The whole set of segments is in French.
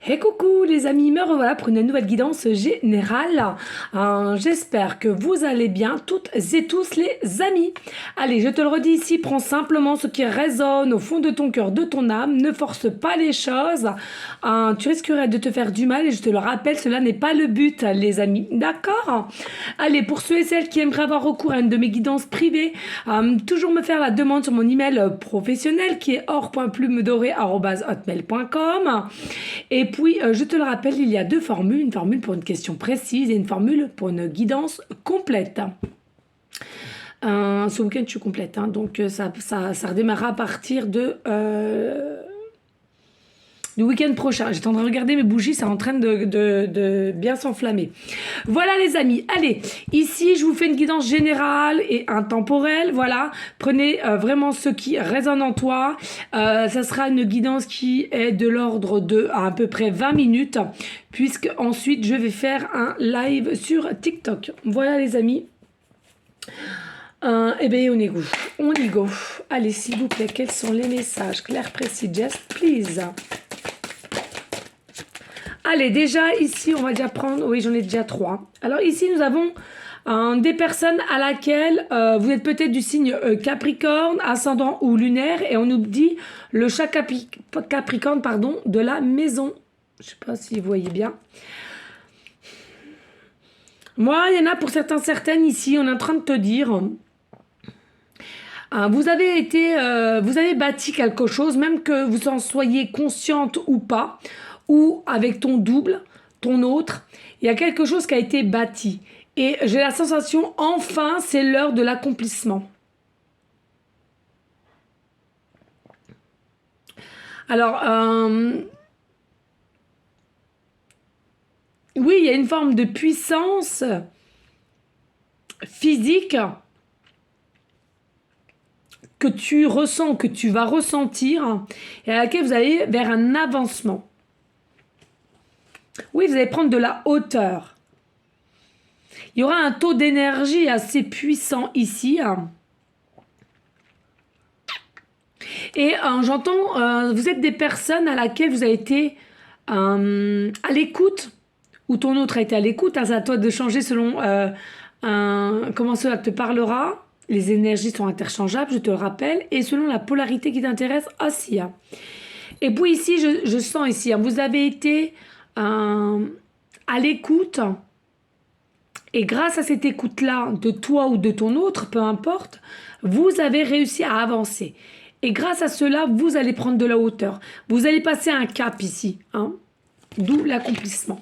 Et coucou les amis, me revoilà pour une nouvelle guidance générale. J'espère que vous allez bien toutes et tous les amis. Allez, je te le redis ici, prends simplement ce qui résonne au fond de ton cœur, de ton âme. Ne force pas les choses. Tu risquerais de te faire du mal et je te le rappelle, cela n'est pas le but les amis. D'accord? Allez, pour ceux et celles qui aimeraient avoir recours à une de mes guidances privées, toujours me faire la demande sur mon email professionnel qui est or.plumedorée@hotmail.com. Et puis, je te le rappelle, il y a deux formules, une formule pour une question précise et une formule pour une guidance complète. Ce week-end, je suis complète, hein, donc ça redémarrera à partir du week-end prochain. J'étais en train de regarder mes bougies, c'est en train de bien s'enflammer. Voilà les amis, allez, ici je vous fais une guidance générale et intemporelle, voilà. Prenez vraiment ce qui résonne en toi. Ça sera une guidance qui est de l'ordre de à peu près 20 minutes, puisque ensuite je vais faire un live sur TikTok. Voilà les amis. Eh bien, on y go. Allez, s'il vous plaît, quels sont les messages clairs, précis, just please. Allez, déjà, ici, on va déjà prendre... Oui, j'en ai déjà 3. Alors, ici, nous avons des personnes à laquelle vous êtes peut-être du signe Capricorne, ascendant ou lunaire, et on nous dit le chat Capricorne, pardon, de la maison. Je ne sais pas si vous voyez bien. Moi, il y en a pour certaines ici, on est en train de te dire... vous avez bâti quelque chose, même que vous en soyez consciente ou pas, ou avec ton double, ton autre, il y a quelque chose qui a été bâti. Et j'ai la sensation, enfin, c'est l'heure de l'accomplissement. Alors, oui, il y a une forme de puissance physique que tu ressens, que tu vas ressentir, et à laquelle vous allez vers un avancement. Oui, vous allez prendre de la hauteur. Il y aura un taux d'énergie assez puissant ici. Et j'entends, vous êtes des personnes à laquelle vous avez été à l'écoute, ou ton autre a été à l'écoute. C'est à toi de changer selon comment cela te parlera. Les énergies sont interchangeables, je te le rappelle, et selon la polarité qui t'intéresse aussi. Et puis ici, je sens ici, vous avez été à l'écoute, et grâce à cette écoute-là, de toi ou de ton autre, peu importe, vous avez réussi à avancer. Et grâce à cela, vous allez prendre de la hauteur. Vous allez passer un cap ici, d'où l'accomplissement.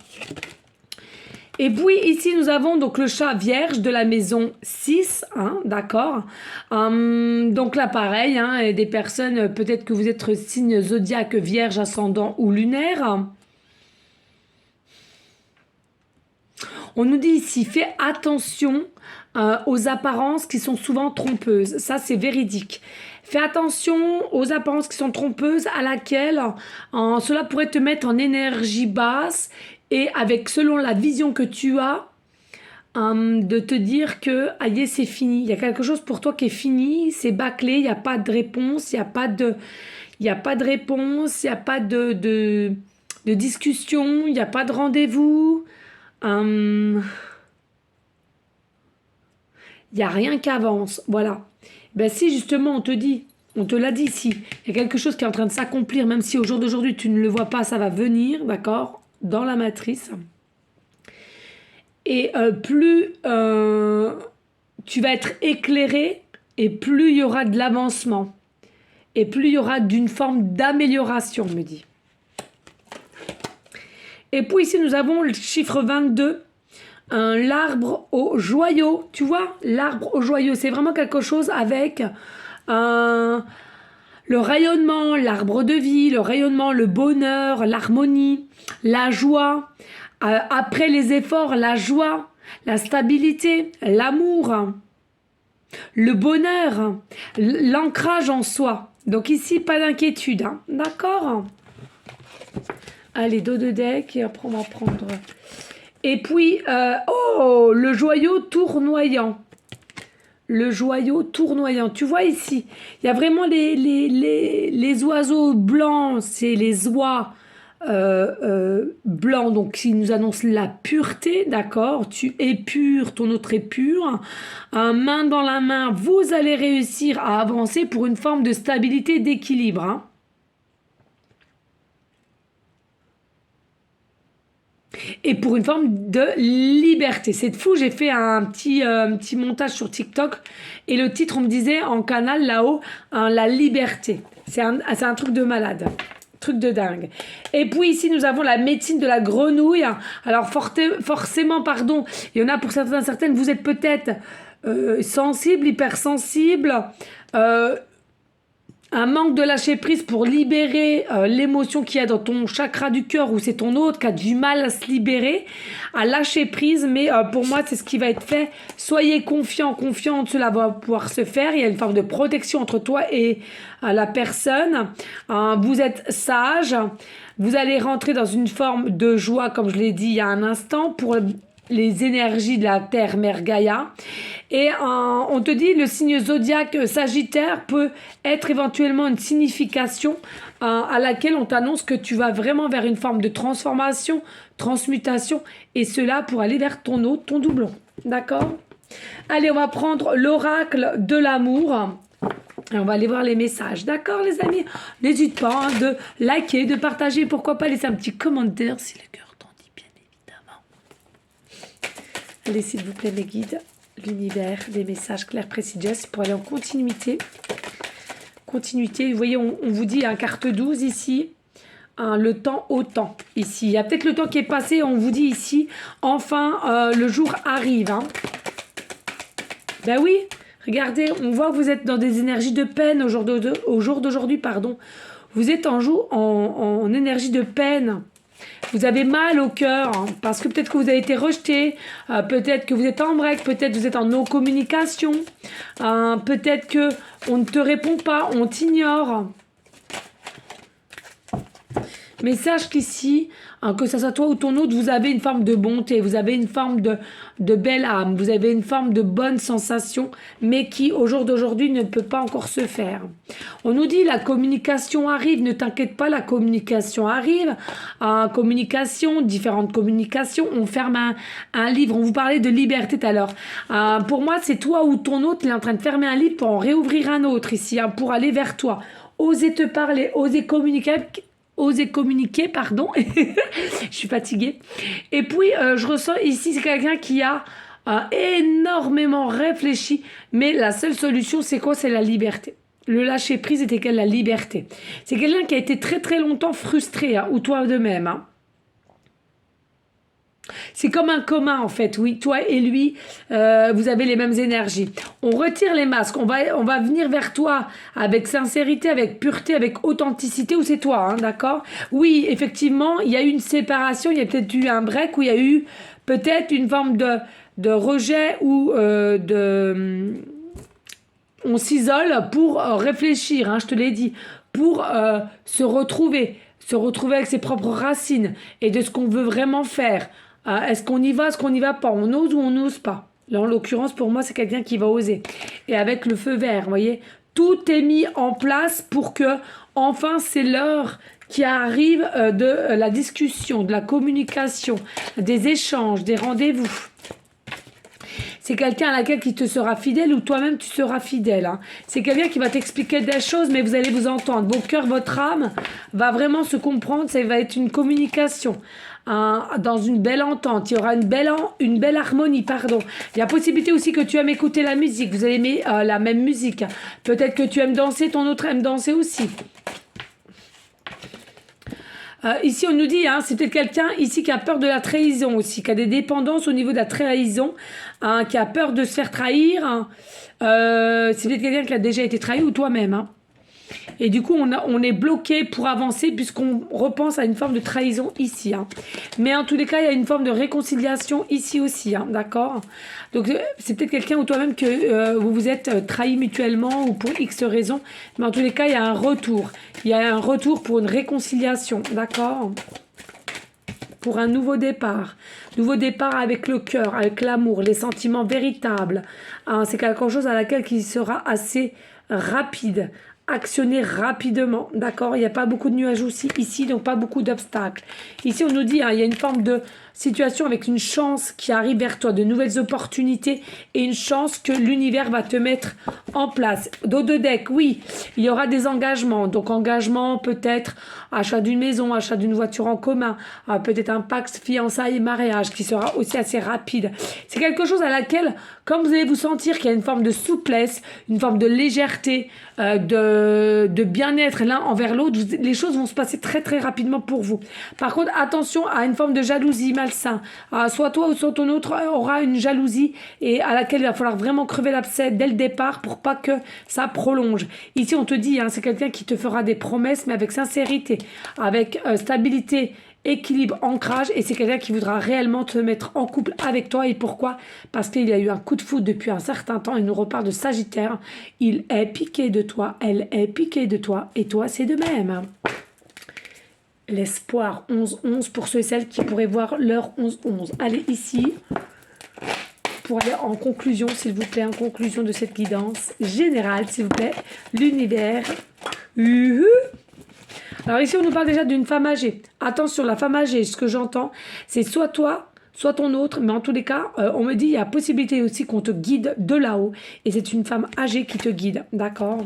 Et puis ici, nous avons donc le chat vierge de la maison 6, d'accord. Donc là, pareil, des personnes, peut-être que vous êtes signe zodiaque vierge, ascendant ou lunaire. On nous dit ici, fais attention aux apparences qui sont souvent trompeuses. Ça, c'est véridique. Fais attention aux apparences qui sont trompeuses à laquelle cela pourrait te mettre en énergie basse et avec, selon la vision que tu as, de te dire que, aïe, c'est fini. Il y a quelque chose pour toi qui est fini, c'est bâclé, il n'y a pas de réponse, il n'y a pas de réponse, il n'y a pas de discussion, il n'y a pas de rendez-vous. Il n'y a rien qui avance, voilà. Ben si justement on te l'a dit ici, il y a quelque chose qui est en train de s'accomplir, même si au jour d'aujourd'hui tu ne le vois pas, ça va venir, d'accord, dans la matrice. Et plus tu vas être éclairé, et plus il y aura de l'avancement, et plus il y aura d'une forme d'amélioration, me dit. Et puis ici, nous avons le chiffre 22, l'arbre au joyau. Tu vois, l'arbre au joyau, c'est vraiment quelque chose avec le rayonnement, l'arbre de vie, le rayonnement, le bonheur, l'harmonie, la joie. Après les efforts, la joie, la stabilité, l'amour, le bonheur, l'ancrage en soi. Donc ici, pas d'inquiétude, d'accord ? Allez, dos de deck, et après on va prendre... Et puis, le joyau tournoyant. Le joyau tournoyant. Tu vois ici, il y a vraiment les oiseaux blancs, c'est les oies blanc, donc qui nous annonce la pureté, d'accord? Tu es pur, ton autre est pur. Main dans la main, vous allez réussir à avancer pour une forme de stabilité, d'équilibre, hein. Et pour une forme de liberté. C'est fou, j'ai fait un petit montage sur TikTok et le titre, on me disait en canal là-haut, hein, la liberté. C'est un truc de malade. Truc de dingue. Et puis ici, nous avons la médecine de la grenouille. Alors forcément, pardon, il y en a pour certaines, vous êtes peut-être sensible, hypersensible, euh, un manque de lâcher prise pour libérer l'émotion qu'il y a dans ton chakra du cœur ou c'est ton autre qui a du mal à se libérer, à lâcher prise. Mais pour moi, c'est ce qui va être fait. Soyez confiante, cela va pouvoir se faire. Il y a une forme de protection entre toi et la personne. Vous êtes sage. Vous allez rentrer dans une forme de joie, comme je l'ai dit il y a un instant, pour les énergies de la Terre, Mère Gaïa. Et on te dit, le signe zodiaque Sagittaire peut être éventuellement une signification à laquelle on t'annonce que tu vas vraiment vers une forme de transformation, transmutation, et cela pour aller vers ton autre, ton doublon. D'accord? Allez, on va prendre l'oracle de l'amour. Et on va aller voir les messages. D'accord, les amis? N'hésite pas hein, de liker, de partager. Pourquoi pas laisser un petit commentaire si le cœur t'en dit, bien évidemment. Allez, s'il vous plaît, mes guides. L'univers, des messages clairs, précis, just pour aller en continuité. Continuité, vous voyez, on vous dit un carte 12 ici. Le temps au temps ici. Il y a peut-être le temps qui est passé. On vous dit ici, enfin, le jour arrive. Hein. Ben oui. Regardez, on voit que vous êtes dans des énergies de peine au jour d'aujourd'hui, pardon. Vous êtes en énergie de peine. Vous avez mal au cœur, hein, parce que peut-être que vous avez été rejeté, peut-être que vous êtes en break, peut-être que vous êtes en non-communication, peut-être que on ne te répond pas, on t'ignore. Mais sache qu'ici, que ce soit toi ou ton autre, vous avez une forme de bonté, vous avez une forme de belle âme, vous avez une forme de bonne sensation, mais qui, au jour d'aujourd'hui, ne peut pas encore se faire. On nous dit, la communication arrive, ne t'inquiète pas, la communication arrive. Communication, différentes communications, on ferme un livre, on vous parlait de liberté tout à l'heure. Pour moi, c'est toi ou ton autre, il est en train de fermer un livre pour en réouvrir un autre ici, hein, pour aller vers toi. Oser te parler, oser communiquer, pardon. Je suis fatiguée. Et puis, je ressens ici, c'est quelqu'un qui a énormément réfléchi, mais la seule solution, c'est quoi? C'est la liberté. Le lâcher prise était quelle? La liberté. C'est quelqu'un qui a été très très longtemps frustré, hein, ou toi de même, hein. C'est comme un commun en fait, oui, toi et lui, vous avez les mêmes énergies. On retire les masques, on va venir vers toi avec sincérité, avec pureté, avec authenticité, ou c'est toi, hein, d'accord? Oui, effectivement, il y a eu une séparation, il y a peut-être eu un break, ou il y a eu peut-être une forme de rejet ou on s'isole pour réfléchir, hein, je te l'ai dit, pour se retrouver avec ses propres racines et de ce qu'on veut vraiment faire. Est-ce qu'on y va, est-ce qu'on n'y va pas? On ose ou on n'ose pas? Là, en l'occurrence, pour moi, c'est quelqu'un qui va oser. Et avec le feu vert, vous voyez, tout est mis en place pour que, enfin, c'est l'heure qui arrive de la discussion, de la communication, des échanges, des rendez-vous. C'est quelqu'un à laquelle qui te sera fidèle ou toi-même tu seras fidèle. Hein. C'est quelqu'un qui va t'expliquer des choses, mais vous allez vous entendre. Vos cœurs, votre âme va vraiment se comprendre. Ça va être une communication. Dans une belle entente, il y aura une belle harmonie, pardon. Il y a possibilité aussi que tu aimes écouter la musique, vous allez aimer la même musique. Peut-être que tu aimes danser, ton autre aime danser aussi. Ici, on nous dit, hein, c'est peut-être quelqu'un ici qui a peur de la trahison aussi, qui a des dépendances au niveau de la trahison, hein, qui a peur de se faire trahir. Hein. C'est peut-être quelqu'un qui a déjà été trahi ou toi-même. Hein. Et du coup, on est bloqué pour avancer puisqu'on repense à une forme de trahison ici. Hein. Mais en tous les cas, il y a une forme de réconciliation ici aussi. Hein, d'accord? Donc, c'est peut-être quelqu'un ou toi-même que vous vous êtes trahi mutuellement ou pour X raisons. Mais en tous les cas, il y a un retour. Il y a un retour pour une réconciliation. D'accord? Pour un nouveau départ. Nouveau départ avec le cœur, avec l'amour, les sentiments véritables. Hein, c'est quelque chose à laquelle qui sera assez rapide. actionner rapidement, d'accord? Il n'y a pas beaucoup de nuages aussi ici, donc pas beaucoup d'obstacles. Ici, on nous dit, hein, il y a une forme de situation avec une chance qui arrive vers toi, de nouvelles opportunités et une chance que l'univers va te mettre en place. Dos de deck, oui, il y aura des engagements. Donc engagement, peut-être achat d'une maison, achat d'une voiture en commun, peut-être un pacte fiançailles et mariage qui sera aussi assez rapide. C'est quelque chose à laquelle, comme vous allez vous sentir qu'il y a une forme de souplesse, une forme de légèreté, de bien-être l'un envers l'autre, les choses vont se passer très très rapidement pour vous. Par contre, attention à une forme de jalousie malsain. Soit toi ou soit ton autre aura une jalousie et à laquelle il va falloir vraiment crever l'abcès dès le départ pour pas que ça prolonge. Ici, on te dit, hein, c'est quelqu'un qui te fera des promesses, mais avec sincérité, avec stabilité, équilibre, ancrage, et c'est quelqu'un qui voudra réellement te mettre en couple avec toi. Et pourquoi? Parce qu'il y a eu un coup de foudre depuis un certain temps. Il nous repart de Sagittaire. Il est piqué de toi, elle est piquée de toi, et toi c'est de même. L'espoir 11-11 pour ceux et celles qui pourraient voir leur 11-11. Allez ici pour aller en conclusion, s'il vous plaît, en conclusion de cette guidance générale, s'il vous plaît, l'univers. Alors ici, on nous parle déjà d'une femme âgée. Attention, la femme âgée, ce que j'entends, c'est soit toi, soit ton autre, mais en tous les cas, on me dit, il y a possibilité aussi qu'on te guide de là-haut, et c'est une femme âgée qui te guide, d'accord?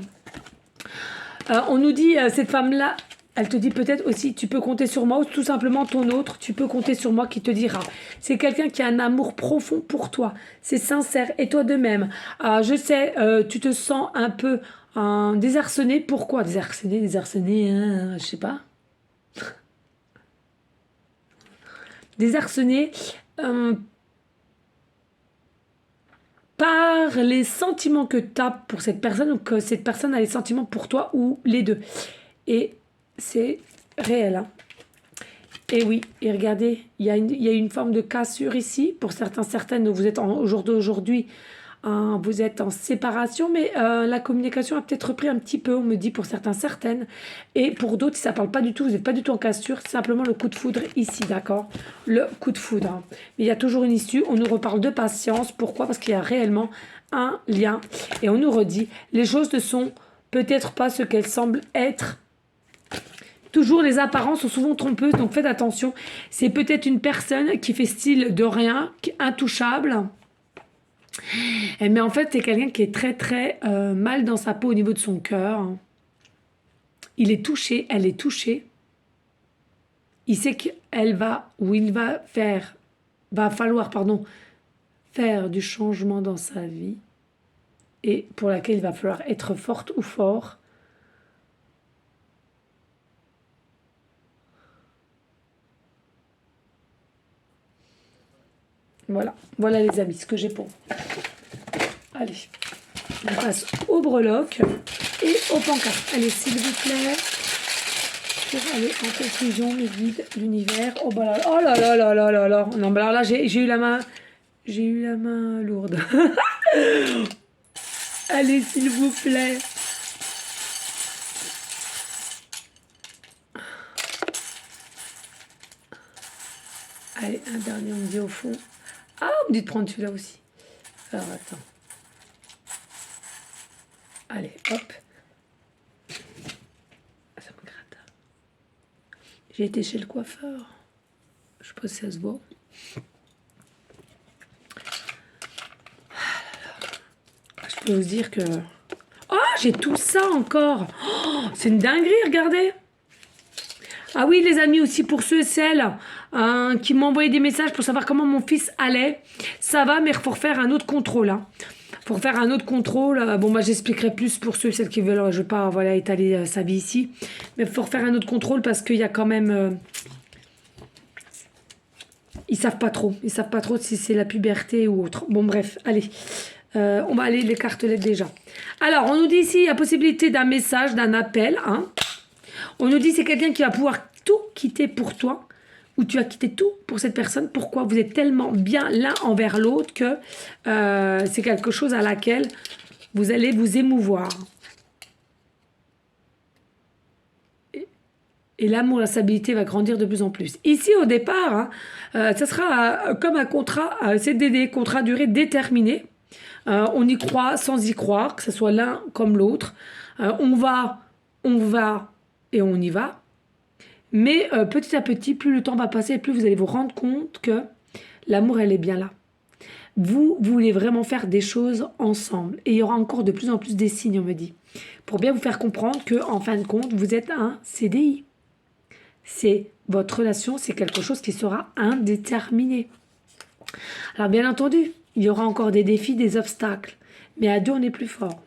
On nous dit, cette femme-là, elle te dit peut-être aussi, tu peux compter sur moi, ou tout simplement ton autre, tu peux compter sur moi qui te dira. C'est quelqu'un qui a un amour profond pour toi, c'est sincère, et toi de même. Je sais, tu te sens un peu désarçonné. Pourquoi désarçonné, hein, je sais pas. Désarçonné par les sentiments que tu as pour cette personne ou que cette personne a les sentiments pour toi ou les deux. Et c'est réel. Hein. Et oui, et regardez, il y a une forme de cassure ici. Pour certains, certaines, vous êtes au jour d'aujourd'hui, vous êtes en séparation, mais la communication a peut-être repris un petit peu, on me dit pour certains, certaines. Et pour d'autres, si ça ne parle pas du tout, vous n'êtes pas du tout en cassure, c'est simplement le coup de foudre ici, d'accord? Le coup de foudre. Hein. Mais il y a toujours une issue, on nous reparle de patience. Pourquoi? Parce qu'il y a réellement un lien. Et on nous redit, les choses ne sont peut-être pas ce qu'elles semblent être. Toujours, les apparences sont souvent trompeuses, donc faites attention. C'est peut-être une personne qui fait style de rien, intouchable. Mais en fait, c'est quelqu'un qui est très très mal dans sa peau au niveau de son cœur. Il est touché, elle est touchée. Il sait qu'elle va, ou il va falloir, faire du changement dans sa vie. Et pour laquelle il va falloir être forte ou fort. Voilà les amis, ce que j'ai pour vous. Allez, on passe au breloque et au pancarte. Allez, s'il vous plaît, pour aller en conclusion, mes guides, l'univers. Oh là là là là là là. Non, bah alors là, j'ai eu la main lourde. Allez, s'il vous plaît. Allez, un dernier, on me dit au fond. Ah, on me dit de prendre celui-là aussi. Alors, attends. Allez, hop. Ça me gratte. J'ai été chez le coiffeur. Je sais pas si ça se voit. Je peux vous dire que... Oh, j'ai tout ça encore. Oh, c'est une dinguerie, regardez. Ah oui, les amis, aussi pour ceux et celles qui m'ont envoyé des messages pour savoir comment mon fils allait. Ça va, mais il faut refaire un autre contrôle. Hein. Pour faire un autre contrôle, bon, bah, j'expliquerai plus pour ceux et celles qui veulent. Je ne vais pas étaler sa vie ici. Mais il faut refaire un autre contrôle parce qu'il y a quand même... ils savent pas trop. Ils savent pas trop si c'est la puberté ou autre. Bon, bref, allez. On va aller les cartelettes déjà. Alors, on nous dit ici, il y a possibilité d'un message, d'un appel. Hein. On nous dit c'est quelqu'un qui va pouvoir tout quitter pour toi, ou tu as quitté tout pour cette personne. Pourquoi? Vous êtes tellement bien l'un envers l'autre que c'est quelque chose à laquelle vous allez vous émouvoir. Et l'amour, la stabilité va grandir de plus en plus. Ici, au départ, hein, ça sera comme un contrat CDD, contrat durée déterminée. On y croit sans y croire, que ce soit l'un comme l'autre. On va et on y va. Mais petit à petit, plus le temps va passer, plus vous allez vous rendre compte que l'amour, elle est bien là. Vous voulez vraiment faire des choses ensemble. Et il y aura encore de plus en plus des signes, on me dit. Pour bien vous faire comprendre que, en fin de compte, vous êtes un CDI. C'est votre relation, c'est quelque chose qui sera indéterminé. Alors bien entendu, il y aura encore des défis, des obstacles. Mais à deux, on est plus fort.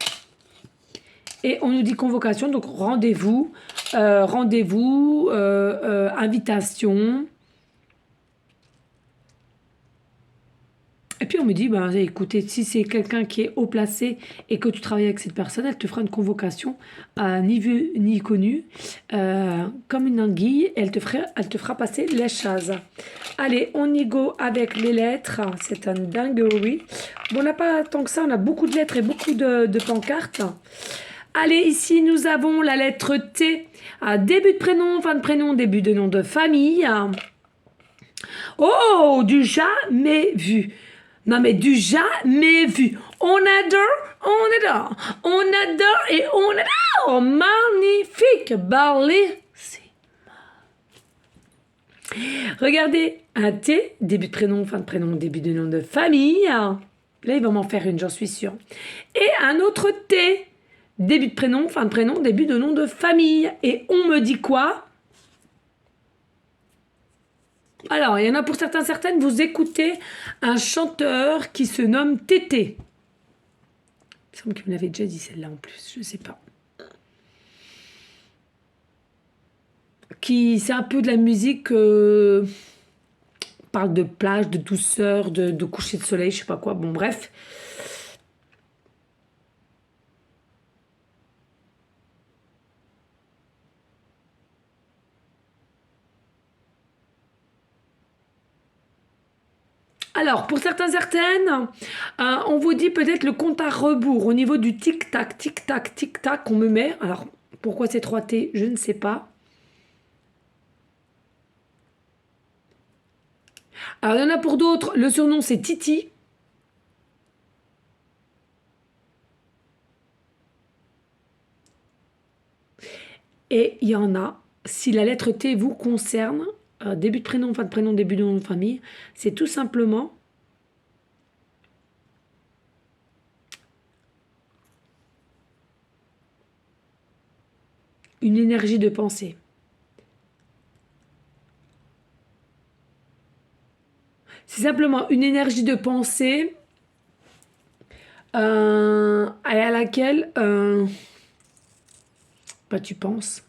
Et on nous dit convocation, donc rendez-vous, invitation. Et puis on me dit, bah, écoutez, si c'est quelqu'un qui est haut placé et que tu travailles avec cette personne, elle te fera une convocation ni vue ni connue, comme une anguille, et elle te fera passer les choses. Allez, on y go avec les lettres. C'est un dinguerie. Bon, on n'a pas tant que ça, on a beaucoup de lettres et beaucoup de pancartes. Allez, ici, nous avons la lettre T. Début de prénom, fin de prénom, début de nom de famille. Oh, du jamais vu. Non, mais du jamais vu. On adore et on adore. Magnifique, balai. Regardez, un T, début de prénom, fin de prénom, début de nom de famille. Là, il va m'en faire une, j'en suis sûre. Et un autre T. Début de prénom, fin de prénom, début de nom de famille. Et on me dit quoi? Alors, il y en a pour certains, certaines, vous écoutez un chanteur qui se nomme Tété. Il me semble qu'il me l'avait déjà dit celle-là en plus, je ne sais pas. C'est un peu de la musique, parle de plage, de douceur, de coucher de soleil, je sais pas quoi, bon bref. Alors, pour certains, certaines, on vous dit peut-être le compte à rebours au niveau du tic-tac, tic-tac, tic-tac qu'on me met. Alors, pourquoi c'est 3T, je ne sais pas. Alors, il y en a pour d'autres, le surnom c'est Titi. Et il y en a, si la lettre T vous concerne, début de prénom, fin de prénom, début de nom de famille, c'est tout simplement une énergie de pensée. C'est simplement une énergie de pensée à laquelle bah, tu penses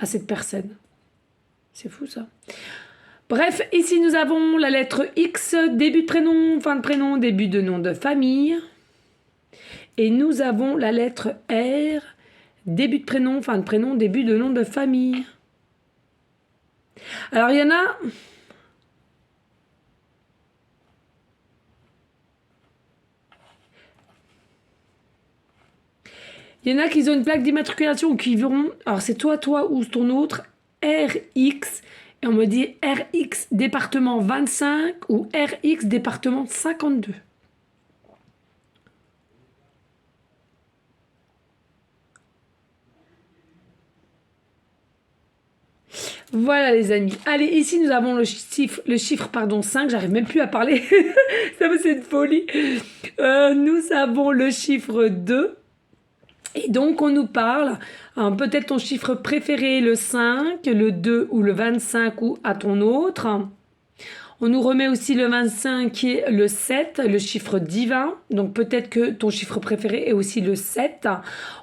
à cette personne. C'est fou ça. Bref, ici nous avons la lettre X, début de prénom, fin de prénom, début de nom de famille. Et nous avons la lettre R, début de prénom, fin de prénom, début de nom de famille. Alors il y en a... Il y en a qui ont une plaque d'immatriculation ou qui verront... Alors c'est toi ou ton autre, RX. Et on me dit RX département 25 ou RX département 52. Voilà les amis. Allez, ici nous avons le chiffre 5. J'arrive même plus à parler. Ça me c'est une folie. Nous avons le chiffre 2. Et donc on nous parle, peut-être ton chiffre préféré, le 5, le 2 ou le 25 ou à ton autre. On nous remet aussi le 25 qui est le 7, le chiffre divin. Donc peut-être que ton chiffre préféré est aussi le 7.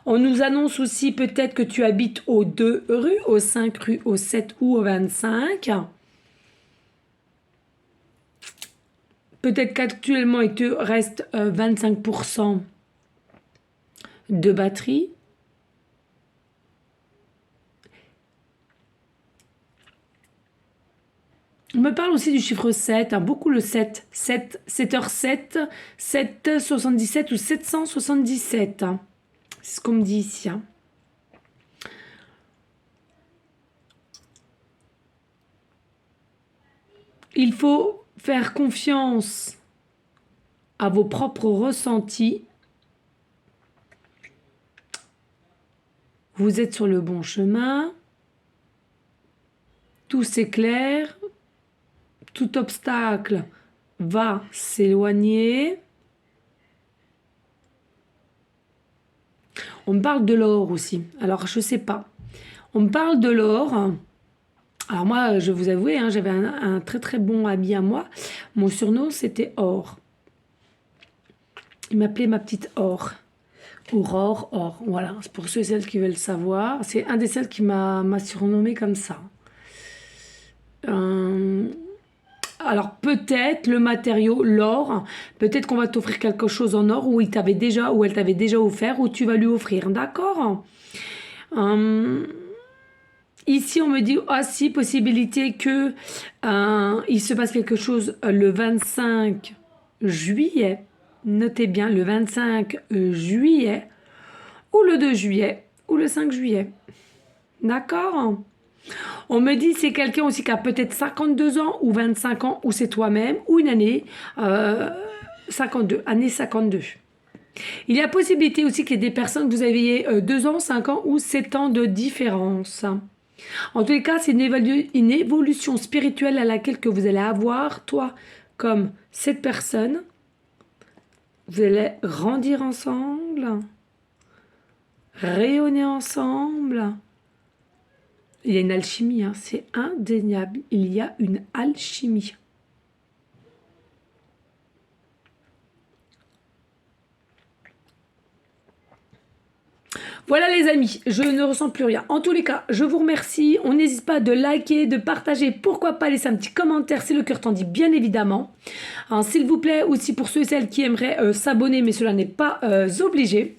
On nous annonce aussi peut-être que tu habites au 2 rue, au 5 rue, au 7 ou au 25. Peut-être qu'actuellement il te reste 25% de batterie. On me parle aussi du chiffre 7, beaucoup le 7. 7h07, 777 ou 777. C'est ce qu'on me dit ici. Il faut faire confiance à vos propres ressentis. Vous êtes sur le bon chemin. Tout s'éclaire. Tout obstacle va s'éloigner. On me parle de l'or aussi. Alors, je sais pas. On me parle de l'or. Alors moi, je vais vous avouer, hein, j'avais un très très bon ami à moi. Mon surnom, c'était Or. Il m'appelait ma petite Or. Aurore, Or. Voilà, c'est pour ceux et celles qui veulent savoir. C'est un des celles qui m'a surnommé comme ça. Alors peut-être le matériau, l'or, peut-être qu'on va t'offrir quelque chose en or ou elle t'avait déjà offert ou tu vas lui offrir, d'accord. Ici on me dit aussi possibilité que il se passe quelque chose le 25 juillet, notez bien le 25 juillet ou le 2 juillet ou le 5 juillet, d'accord. On me dit c'est quelqu'un aussi qui a peut-être 52 ans ou 25 ans ou c'est toi-même ou une année 52, année 52. Il y a possibilité aussi qu'il y ait des personnes que vous aviez 2 ans, 5 ans ou 7 ans de différence. En tous les cas, c'est une évolution spirituelle à laquelle que vous allez avoir, toi comme cette personne. Vous allez grandir ensemble, rayonner ensemble. Il y a une alchimie, hein, c'est indéniable. Il y a une alchimie. Voilà les amis, je ne ressens plus rien. En tous les cas, je vous remercie. On n'hésite pas de liker, de partager. Pourquoi pas laisser un petit commentaire si le cœur t'en dit, bien évidemment. S'il vous plaît, aussi pour ceux et celles qui aimeraient s'abonner, mais cela n'est pas obligé.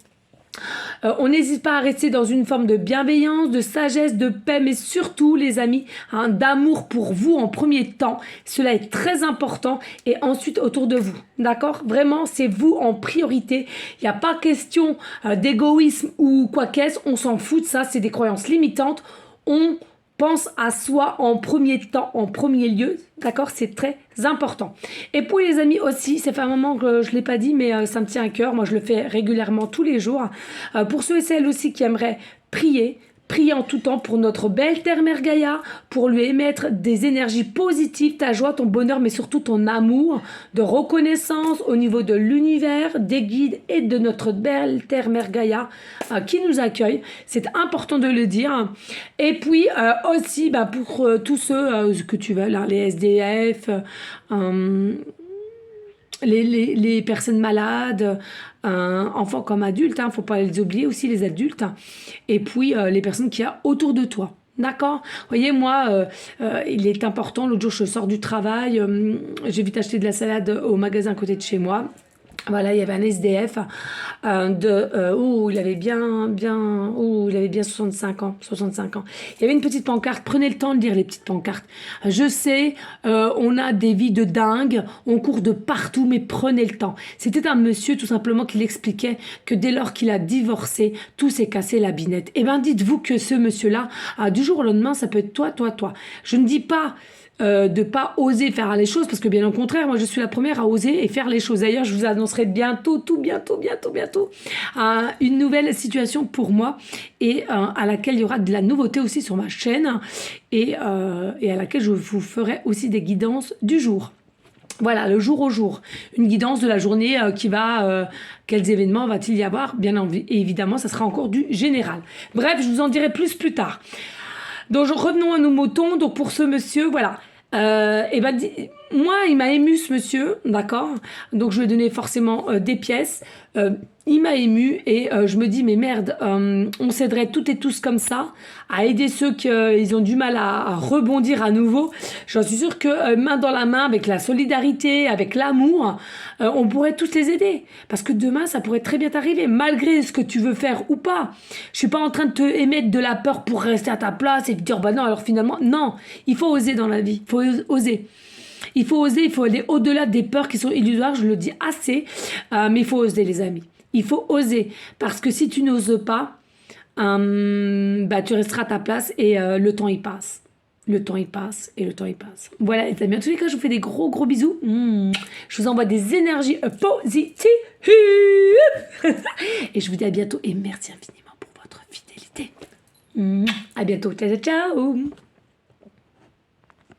On n'hésite pas à rester dans une forme de bienveillance, de sagesse, de paix, mais surtout, les amis, d'amour pour vous en premier temps. Cela est très important et ensuite autour de vous. D'accord? Vraiment, c'est vous en priorité. Il n'y a pas question d'égoïsme ou quoi qu'est-ce. On s'en fout de ça. C'est des croyances limitantes. On pense à soi en premier temps, en premier lieu. D'accord? C'est très important. Et pour les amis aussi, ça fait un moment que je ne l'ai pas dit, mais ça me tient à cœur. Moi, je le fais régulièrement tous les jours. Pour ceux et celles aussi qui aimeraient prier en tout temps pour notre belle terre Mère Gaïa, pour lui émettre des énergies positives, ta joie, ton bonheur, mais surtout ton amour, de reconnaissance au niveau de l'univers, des guides et de notre belle terre Mère Gaïa qui nous accueille. C'est important de le dire. Et puis aussi pour tous ceux que tu veux, là, les SDF, les personnes malades, enfants comme adultes, il ne faut pas les oublier aussi, les adultes, et puis les personnes qu'il y a autour de toi. D'accord? Vous voyez, moi, il est important, l'autre jour je sors du travail, j'ai vite acheté de la salade au magasin à côté de chez moi. Voilà, il y avait un SDF il avait bien 65 ans. Il y avait une petite pancarte. Prenez le temps de lire les petites pancartes. Je sais, on a des vies de dingue, on court de partout, mais prenez le temps. C'était un monsieur tout simplement qui l'expliquait que dès lors qu'il a divorcé, tout s'est cassé la binette. Eh bien, dites-vous que ce monsieur-là, du jour au lendemain, ça peut être toi. Je ne dis pas de pas oser faire les choses, parce que bien au contraire, moi je suis la première à oser et faire les choses. D'ailleurs, je vous annoncerai bientôt une nouvelle situation pour moi et à laquelle il y aura de la nouveauté aussi sur ma chaîne et à laquelle je vous ferai aussi des guidances du jour. Voilà, le jour au jour. Une guidance de la journée qui va... quels événements va-t-il y avoir? Bien évidemment, ça sera encore du général. Bref, je vous en dirai plus tard. Donc, revenons à nos moutons. Donc, pour ce monsieur, voilà. Moi, il m'a ému ce monsieur, d'accord? Donc, je lui ai donné forcément des pièces. Il m'a ému et je me dis, mais merde, on s'aiderait toutes et tous comme ça à aider ceux qui ils ont du mal à rebondir à nouveau. J'en suis sûre que main dans la main, avec la solidarité, avec l'amour, on pourrait tous les aider. Parce que demain, ça pourrait très bien t'arriver, malgré ce que tu veux faire ou pas. Je suis pas en train de te émettre de la peur pour rester à ta place et te dire, bah non, alors finalement, non. Il faut oser dans la vie, il faut oser. Il faut oser, il faut aller au-delà des peurs qui sont illusoires, je le dis assez, mais il faut oser les amis. Il faut oser, parce que si tu n'oses pas, tu resteras à ta place et le temps il passe. Le temps il passe et le temps il passe. Voilà les amis, en tous les cas je vous fais des gros bisous. Je vous envoie des énergies positives. Et je vous dis à bientôt et merci infiniment pour votre fidélité. À bientôt. Ciao, ciao. Ciao.